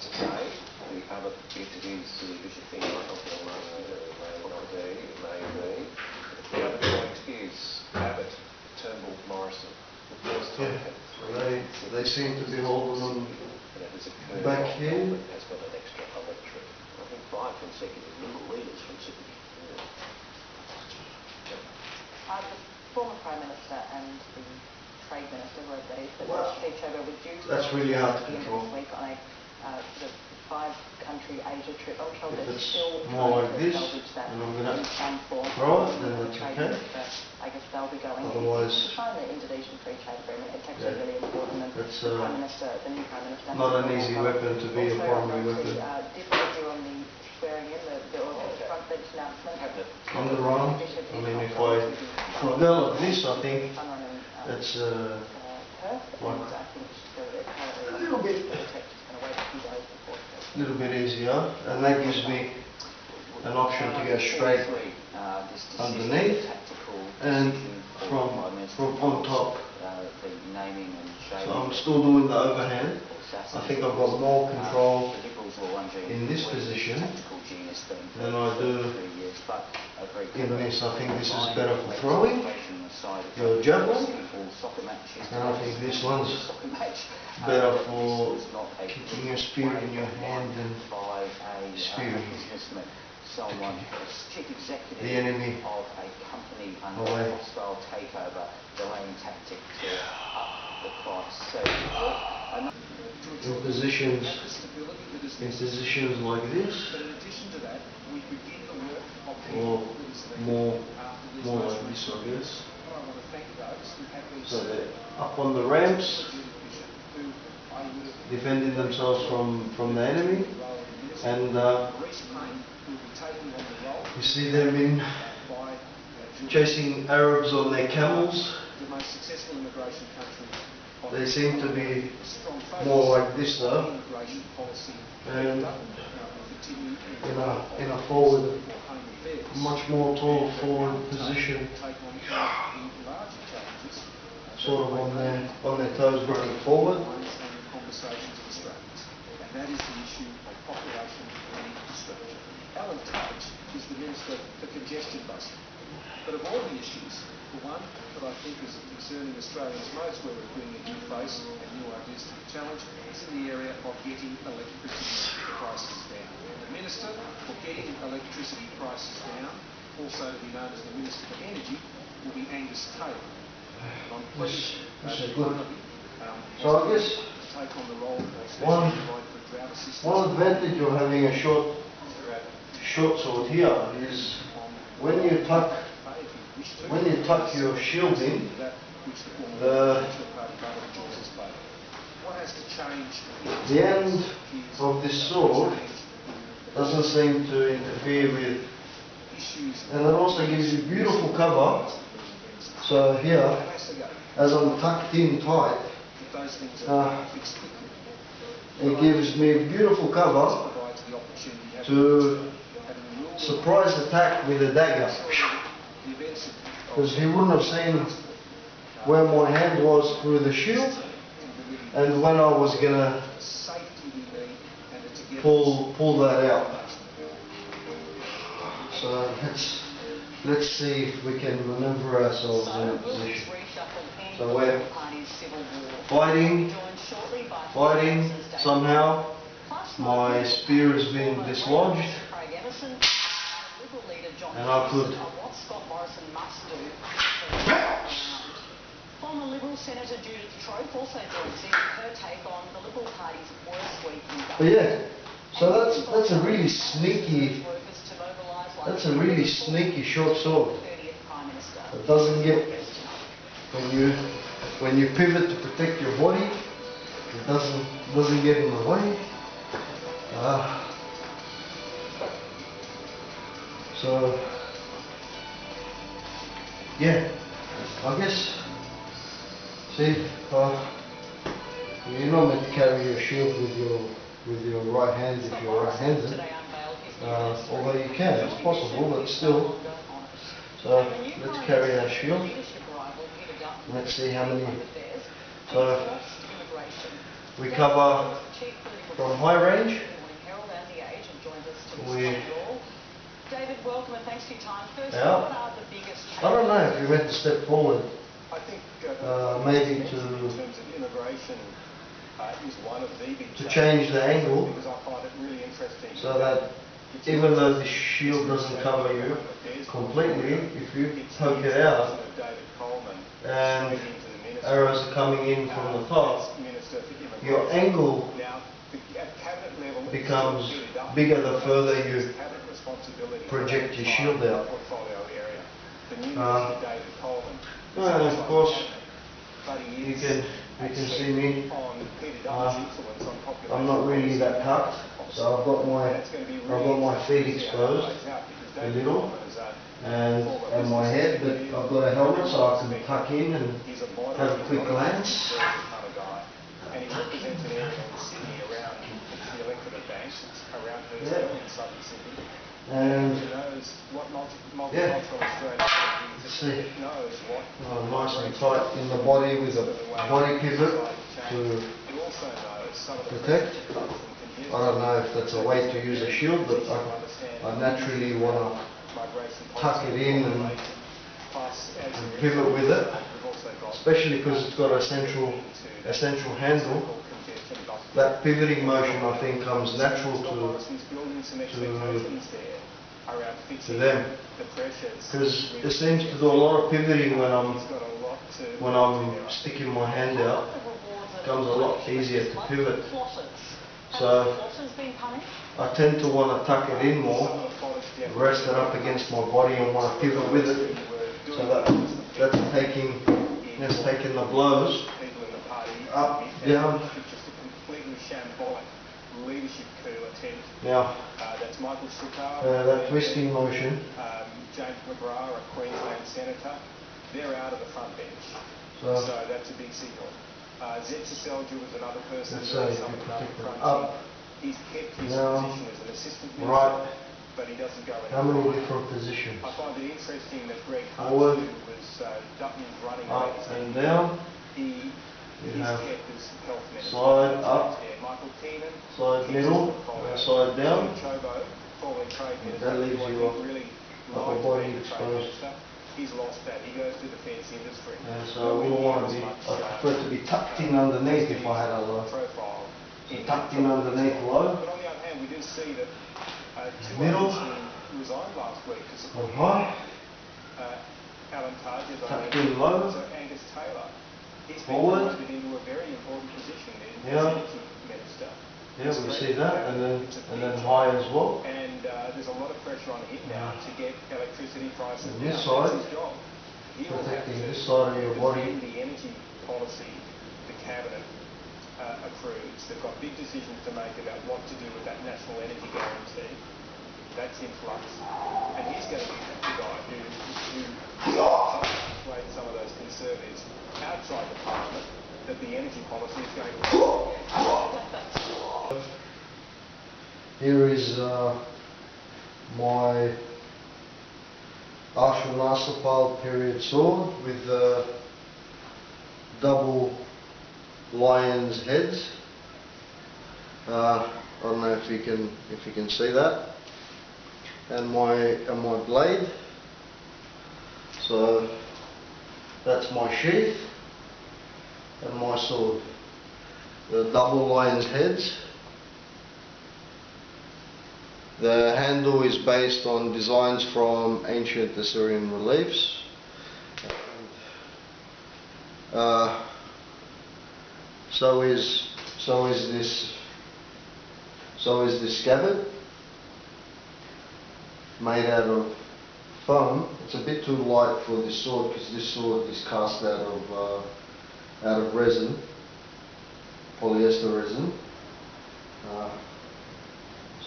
today. The other bit is the Bishop thing might not be on maybe. The other point is Abbott, Turnbull, Morrison. The first time had three. They seem to be holding them back here. Has got an extra electorate. I think 5 consecutive Liberal leaders from Sydney. The former Prime Minister and the Trade Minister, whoever that is, but each other were due to that's really hard to control. This week on a sort of 5-country Asia trip. I'm told if they're it's still more like trying to this, salvage that and I'm going to throw it, then that's okay. I guess they'll be going otherwise, to sign the Indonesian Free Trade Agreement. It's actually really important. And that's the Prime Minister, the new Prime Minister, not an easy weapon to be a primary weapon. Different view on the swearing in, the front bench announcement. On the run, I mean, if I go like this, I think it's a little bit easier, and that gives me an option to go straight underneath and from on top. So I'm still doing the overhand. I think I've got more control in this position than I do in this. I think this is better for throwing your javelin, and I think this one's better for kicking your spear in your hand and spearing the enemy away. In positions like this, or more like this, I guess. So they're up on the ramps, defending themselves from the enemy, and you see them in chasing Arabs on their camels. They seem to be more like this though, and in a forward, much more tall forward position, sort of on their toes looking forward. That is the issue of population and infrastructure. Alan Tudge is the Minister for Congestion Busting. But of all the issues, the one that I think is concerning Australians most, where we're bringing a new face and new ideas to the challenge, is in the area of getting electricity prices down. The Minister for getting electricity prices down, also to be known as the Minister for Energy, will be Angus Taylor. I'm pleased that one of you so I guess take on the role one advantage of having a short sword here is when you tuck your shield in, the end of this sword doesn't seem to interfere with, and it also gives you beautiful cover. So here, as I'm tucked in tight, it gives me beautiful cover to surprise attack with a dagger, because he wouldn't have seen where my hand was through the shield and when I was gonna pull that out. So let's see if we can maneuver ourselves in a position. So we're fighting somehow. My spear has been dislodged, and I could Former Liberal Senator Judith Trope also joins in her take on the Liberal Party's worst week in government. But yeah, so that's a really sneaky short sword. It doesn't get, when you pivot to protect your body, it doesn't get in the way. So yeah, I guess, see, you're not meant to carry your shield with your right hand if you're right-handed, although you can, it's possible, but still. So let's carry our shield. Let's see how many. So we cover from high range. Herald and the Agent joins us to We explain it all. David, welcome and thanks for your time. First, Yeah. what are the biggest changes? I don't know if you meant to step forward, I think maybe in terms of immigration is one of the big to change the angle because I find it really interesting. so that even though the shield doesn't cover you completely, if you poke it out and arrows are coming in from the top, your angle becomes bigger the further you project your shield out. And of course, you can see me. I'm not really that tucked, so I've got my feet exposed a little, and my head, but I've got a helmet so I can tuck in and have a quick glance. And he represents an area in Sydney around the electorate of banks, around Perth in southern Sydney. And He knows what multicultural Australia is. It knows what nice and tight in the body with a body pivot to protect. I don't know if that's a way to use a shield, but I naturally want to tuck it in and pivot with it, especially because it's got a central handle. That pivoting motion, I think, comes natural to them, because it seems to do a lot of pivoting when I'm sticking my hand out. It becomes a lot easier to pivot. So I tend to want to tuck it in more, rest it up against my body and want to pivot with it. So that's taking the blows up, down. Now, that twisting motion. James McGrath, a Queensland senator, they're out of the front bench. So that's a big signal. Zetsa Selja was another person who was someone up. He's kept his position as an assistant minister, but he doesn't go anywhere. How many different positions? I find it interesting that Greg Hunt, who was Dutton's running up mate, and down. He's kept as health minister. Side up, Michael Keenan, side middle, side down. Chobo, formerly trade minister, That leaves you really upper body exposed. He's lost that. He goes to the defence industry. So I wouldn't want to be, I prefer to be tucked in underneath if I had a low. Profile. So tucked in underneath low. But on the other hand, we do see that two Middle. others who resigned last week to support High. Alan Taj, as I Tucked mentioned, in low. so Angus Taylor. He's been Forward. promoted into a very important position as energy minister. Yeah, we see that, and then high as well. And there's a lot of pressure on him now to get electricity prices And down. this side, That's his job. He will have protecting to this side of your body. defend the energy policy the cabinet approves. They've got big decisions to make about what to do with that national energy guarantee. That's in flux. And he's going to be the guy who persuades some of those conservatives outside the parliament that the energy policy is going to... Here is my Ashurnasirpal period sword with double lion's heads. I don't know if you can see that. And my blade. So that's my sheath and my sword. The double lion's heads. The handle is based on designs from ancient Assyrian reliefs. So is this scabbard, made out of foam. It's a bit too light for this sword because this sword is cast out of resin, polyester resin.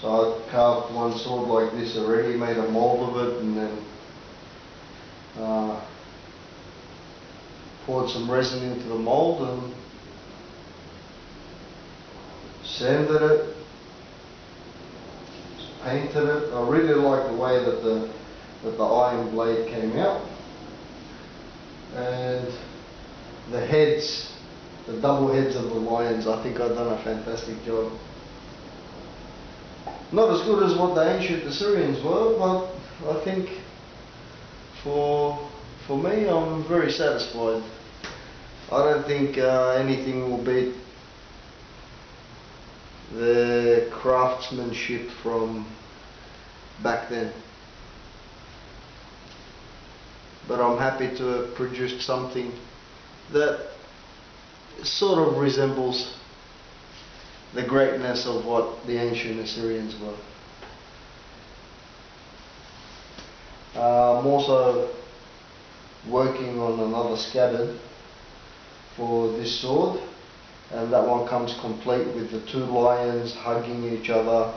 So I carved one sword like this already, made a mould of it, and then poured some resin into the mould and sanded it, painted it. I really like the way that the iron blade came out, and the heads, the double heads of the lions. I think I've done a fantastic job Not as good as what the ancient Assyrians were, but I think for me, I'm very satisfied. I don't think anything will beat the craftsmanship from back then. But I'm happy to have produced something that sort of resembles the greatness of what the ancient Assyrians were. I'm also working on another scabbard for this sword, and that one comes complete with the two lions hugging each other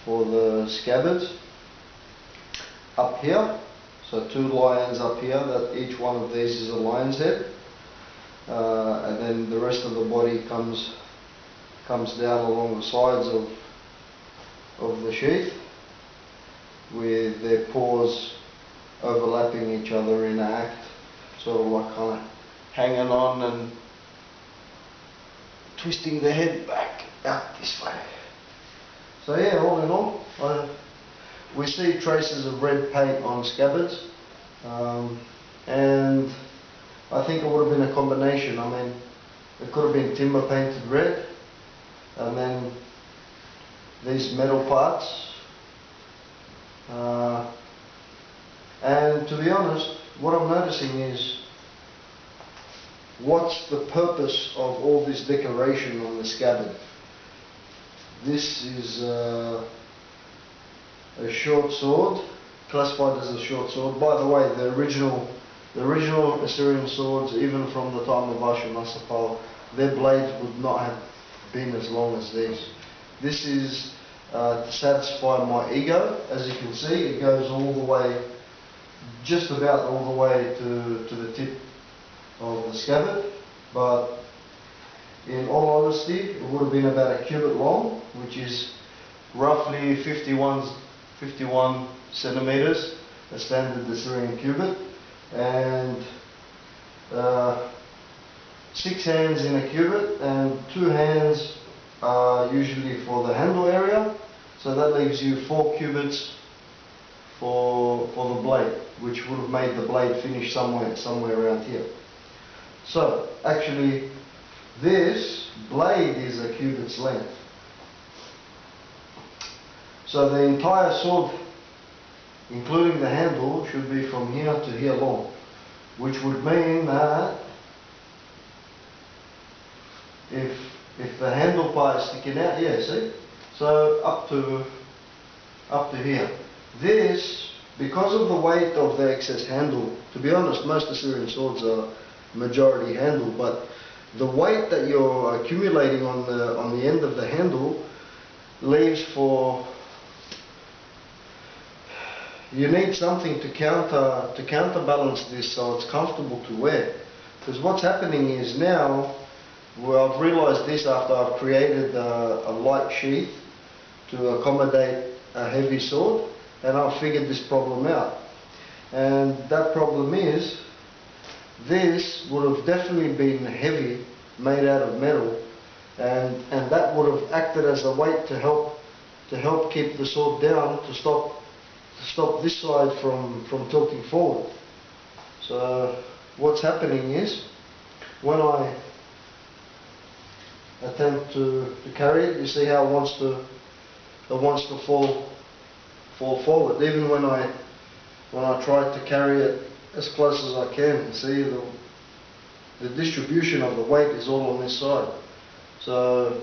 for the scabbards up here. So two lions up here, that each one of these is a lion's head, and then the rest of the body comes down along the sides of the sheath with their paws overlapping each other in an act, sort of like kind of hanging on and twisting the head back out this way. So yeah, all in all, we see traces of red paint on scabbards, and I think it would have been a combination. I mean, it could have been timber painted red, and then these metal parts, and to be honest, what I'm noticing is, what's the purpose of all this decoration on the scabbard? This is a short sword, classified as a short sword. By the way, the original Assyrian swords, even from the time of Ashurnasirpal, their blades would not have been as long as these. This is to satisfy my ego. As you can see, it goes all the way, just about all the way to the tip of the scabbard, but in all honesty, it would have been about a cubit long, which is roughly 51 centimeters, a standard Assyrian cubit, and 6 hands in a cubit, and 2 hands are usually for the handle area, so that leaves you 4 cubits for the blade, which would have made the blade finish somewhere around here. So actually this blade is a cubit's length. So the entire sword, including the handle, should be from here to here long, which would mean that if the handle part is sticking out, yeah, see? So up to here. This, because of the weight of the excess handle, to be honest, most Assyrian swords are majority handle, but the weight that you're accumulating on the end of the handle leaves for, you need something to counterbalance this so it's comfortable to wear. Because what's happening is now, well, I've realized this after I've created a light sheath to accommodate a heavy sword, and I've figured this problem out. And that problem is, this would have definitely been heavy, made out of metal, and that would have acted as a weight to help keep the sword down, to stop this side from tilting forward. So what's happening is, when I attempt to carry it, you see how it wants to fall forward. Even when I try to carry it as close as I can, see the distribution of the weight is all on this side. So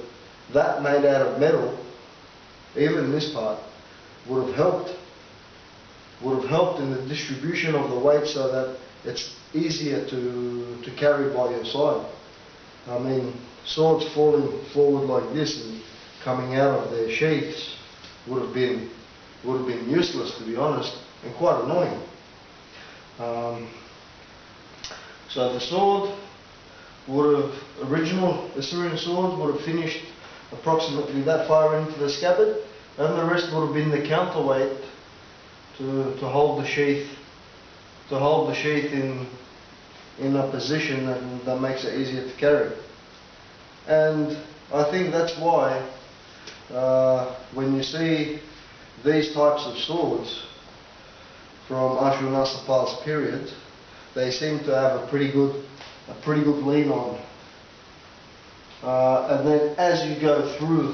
that made out of metal, even this part, would have helped in the distribution of the weight so that it's easier to carry by your side. I mean, swords falling forward like this and coming out of their sheaths would have been useless, to be honest, and quite annoying. So the sword original Assyrian swords would have finished approximately that far into the scabbard, and the rest would have been the counterweight to hold the sheath in a position that makes it easier to carry. And I think that's why when you see these types of swords from Ashurnasirpal's period, they seem to have a pretty good lean on. And then as you go through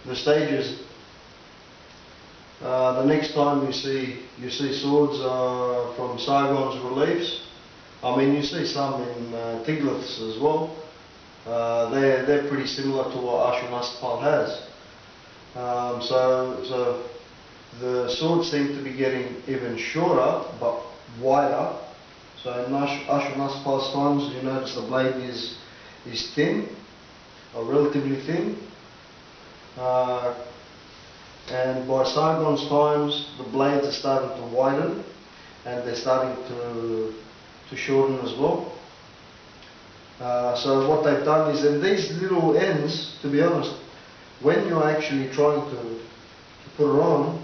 the stages, the next time you see swords from Sargon's reliefs. I mean, you see some in Tiglath's as well. They're pretty similar to what Ashurnasirpal has. So the swords seem to be getting even shorter but wider. So in Ashurnasirpal's times, you notice the blade is thin, or relatively thin. And by Sargon's times, the blades are starting to widen and they're starting to shorten as well. So what they've done is, in these little ends, to be honest, when you're actually trying to put it on,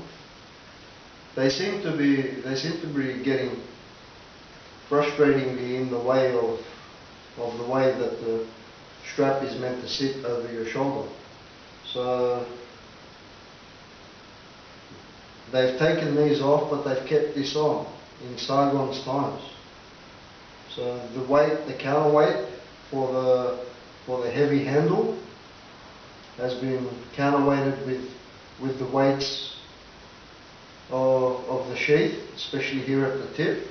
they seem to be getting frustratingly in the way of the way that the strap is meant to sit over your shoulder. So they've taken these off, but they've kept this on in Sargon's times. So the weight, the counterweight for the heavy handle has been counterweighted with the weights of the sheath, especially here at the tip.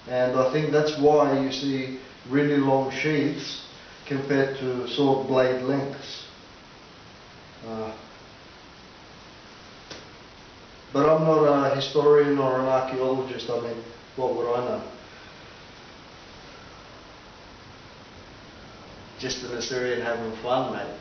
And I think that's why you see really long sheaths compared to sword blade lengths. But I'm not a historian or an archaeologist. I mean, what would I know? Just an Assyrian having fun, mate.